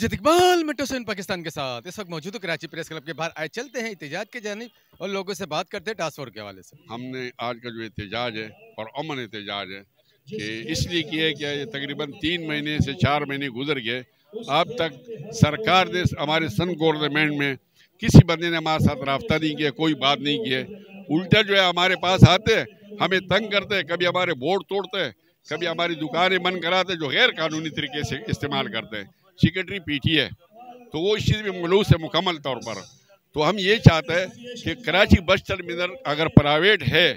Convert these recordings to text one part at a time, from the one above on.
अमजद इकबाल मिट्टू से पाकिस्तान के साथ इस वक्त मौजूद कराची प्रेस क्लब के बाहर आए चलते हैं एहतजाज के जानिब और लोगों से बात करते हैं टास्क फोर्स के हवाले से। हमने आज का जो एहतजाज है और अमन एहतजाज है कि इसलिए किया है कि ये तकरीबन 3 महीने से 4 महीने गुजर गए, अब तक सरकार ने हमारे सन गवर्नमेंट में किसी बंदे ने हमारे साथ रब्ता नहीं किया, कोई बात नहीं की है। उल्टा जो है हमारे पास आते हैं, हमें तंग करते हैं, कभी हमारे बोर्ड तोड़ते हैं, कभी हमारी दुकानें बंद कराते जो गैर कानूनी तरीके से इस्तेमाल करते हैं। सेक्रेटरी पीटी है तो वो इस चीज़ में मुलूस है मुकम्मल तौर पर। तो हम ये चाहते हैं कि कराची बस टर्मिनल अगर प्राइवेट है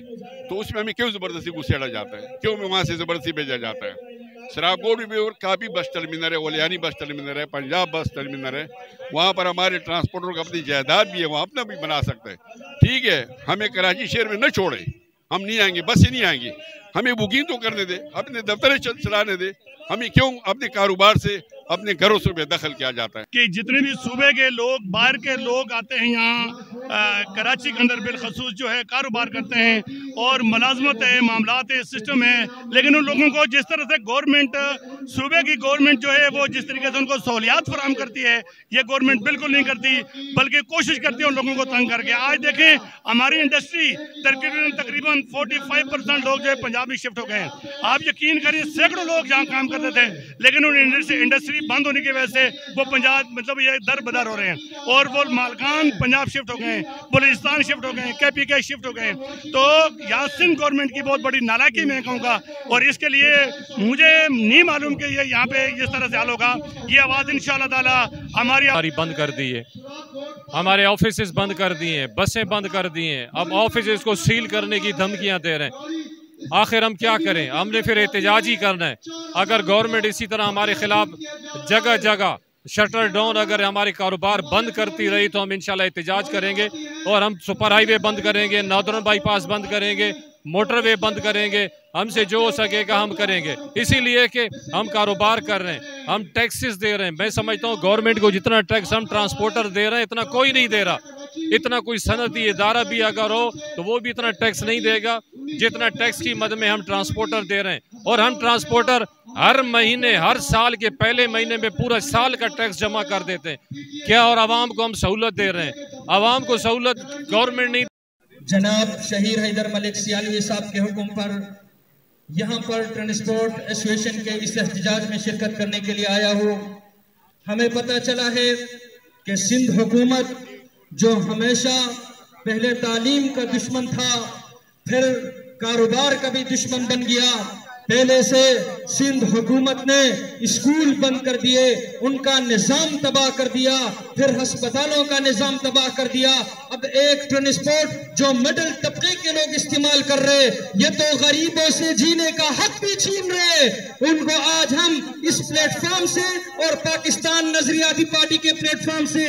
तो उसमें हमें क्यों ज़बरदस्ती घुसेड़ा जाता है, क्यों वहाँ से ज़बरदस्ती भेजा जाता है। सराबकोट में का भी बस टर्मिनल है, ओलियानी बस टर्मिनल है, पंजाब बस टर्मिनल है, वहाँ पर हमारे ट्रांसपोर्टर को अपनी जायदाद भी है, वहाँ अपना भी बना सकते हैं। ठीक है, हमें कराची शहर में न छोड़े, हम नहीं आएंगे, बस ही नहीं आएंगी, हमें बुकिंग तो करने दे, अपने दफ्तर चलाने दे, हमें क्यों अपने कारोबार से अपने घरों से बेदखल किया जाता है। कि जितने भी सूबे के लोग बाहर के लोग आते हैं यहाँ कराची के अंदर बिलखसूस जो है कारोबार करते हैं और मुलाजमत है, मामलात है, सिस्टम है, लेकिन उन लोगों को जिस तरह से गवर्नमेंट सूबे की गवर्नमेंट जो है वो जिस तरीके से उनको सहूलियात फराहम करती है ये गवर्नमेंट बिल्कुल नहीं करती, बल्कि कोशिश करती है उन लोगों को तंग करके। आज देखें हमारी इंडस्ट्री तकरीबन 45% लोग जो है पंजाब में शिफ्ट हो गए हैं। आप यकीन करिए सैकड़ों लोग यहाँ काम करते थे, लेकिन उन इंडस्ट्री बंद होने की वजह से वो पंजाब मतलब ये दर बदर हो रहे हैं और वो मालकान पंजाब शिफ्ट हो गए हैं, बलूचिस्तान शिफ्ट हो गए हैं, KPK शिफ्ट हो गए हैं। तो यहाँ सिंध गवर्नमेंट की बहुत बड़ी नालायकी मैं कहूँगा और इसके लिए मुझे नहीं मालूम कि ये यहाँ पे इस तरह से हाल होगा। ये आवाज़ इंशाअल्लाह ताला हमारी बंद कर दी है, हमारे ऑफिस बंद कर दिए हैं, बसें बंद कर दी हैं, अब ऑफिस को सील करने की धमकियां दे रहे हैं। आखिर हम क्या करें, हमने फिर एहतजाज ही करना है। अगर गवर्नमेंट इसी तरह हमारे खिलाफ जगह जगह शटर डाउन अगर हमारे कारोबार बंद करती रही तो हम इंशाल्लाह एहतजाज करेंगे और हम सुपर हाईवे बंद करेंगे, नॉर्दर्न बाईपास बंद करेंगे, मोटरवे बंद करेंगे, हमसे जो हो सकेगा हम करेंगे। इसीलिए कि हम कारोबार कर रहे हैं, हम टैक्सेस दे रहे हैं। मैं समझता हूँ गवर्नमेंट को जितना टैक्स हम ट्रांसपोर्टर दे रहे हैं इतना कोई नहीं दे रहा। इतना कोई सनती इदारा भी अगर हो तो वो भी इतना टैक्स नहीं देगा जितना टैक्स की मद में हम ट्रांसपोर्टर दे रहे हैं। और हम ट्रांसपोर्टर हर महीने हर साल के पहले महीने में पूरा साल का टैक्स जमा कर देते हैं। क्या और आवाम को हम सहूलत दे रहे हैं, आवाम को सहूलत गवर्नमेंट नहीं। जनाब शहीर हैदर मलिक सियालवी साहब के हुक्म पर यहाँ पर ट्रांसपोर्ट एसोसिएशन के इस एहतजाज में शिरकत करने के लिए आया हूँ। हमें पता चला है कि सिंध हुकूमत जो हमेशा पहले तालीम का दुश्मन था फिर कारोबार का भी दुश्मन बन गया। पहले से सिंध हुकूमत ने स्कूल बंद कर दिए, उनका निजाम तबाह कर दिया, फिर अस्पतालों का निजाम तबाह कर दिया। अब एक ट्रांसपोर्ट जो मिडिल तबके के लोग इस्तेमाल कर रहे, ये तो गरीबों से जीने का हक भी छीन रहे। उनको आज हम इस प्लेटफॉर्म से और पाकिस्तान नजरियाती पार्टी के प्लेटफॉर्म से